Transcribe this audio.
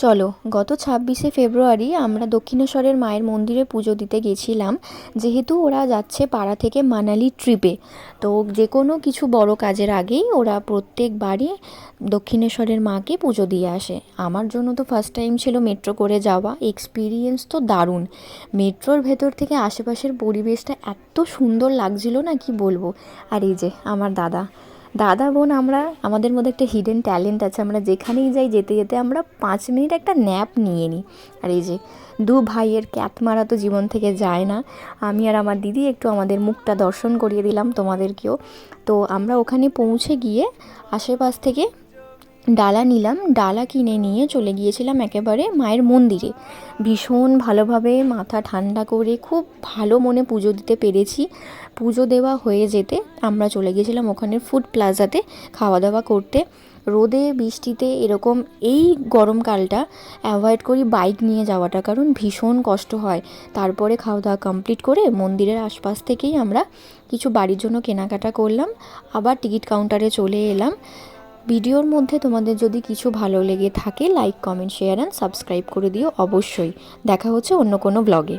চলো, গত 26শে ফেব্রুয়ারি আমরা দক্ষিণেশ্বরের মায়ের মন্দিরে পুজো দিতে গেছিলাম। যেহেতু ওরা যাচ্ছে পাড়া থেকে মানালি ট্রিপে, তো যে কোনো কিছু বড় কাজের আগেই ওরা প্রত্যেকবারই দক্ষিণেশ্বরের মাকে পুজো দিয়ে আসে। আমার জন্য তো ফার্স্ট টাইম ছিল মেট্রো করে যাওয়া, এক্সপিরিয়েন্স তো দারুণ। মেট্রোর ভেতর থেকে আশেপাশের পরিবেশটা এত সুন্দর লাগছিল না, কি বলবো। আর এই যে আমার দাদা দাদা বোন, আমাদের মধ্যে একটা হিডেন ট্যালেন্ট আছে, আমরা যেখানেই যাই যেতে যেতে আমরা 5 মিনিট একটা ন্যাপ নিয়ে নিই। আর এই যে দু ভাইয়ের ক্যাত মারা তো জীবন থেকে যায় না। আমি আর আমার দিদি একটু আমাদের মুখটা দর্শন করিয়ে দিলাম তোমাদেরকেও। তো আমরা ওখানে পৌঁছে গিয়ে আশেপাশ থেকে ডালা নিলাম, ডালা কিনে নিয়ে চলে গিয়েছিলাম একেবারে মায়ের মন্দিরে। ভীষণ ভালোভাবে মাথা ঠান্ডা করে খুব ভালো মনে পুজো দিতে পেরেছি। পুজো দেওয়া হয়ে যেতে আমরা চলে গিয়েছিলাম ওখানের ফুড প্লাজাতে খাওয়া দাওয়া করতে। রোদে বৃষ্টিতে এরকম এই গরমকালটা অ্যাভয়েড করি বাইক নিয়ে যাওয়াটা, কারণ ভীষণ কষ্ট হয়। তারপরে খাওয়া দাওয়া কমপ্লিট করে মন্দিরের আশপাশ থেকেই আমরা কিছু বাড়ির জন্য কেনাকাটা করলাম, আবার টিকিট কাউন্টারে চলে এলাম। ভিডিওর মধ্যে তোমাদের যদি কিছু ভালো লেগে থাকে like, comment, share and subscribe করে দিও অবশ্যই। দেখা হচ্ছে অন্য কোনো ব্লগে।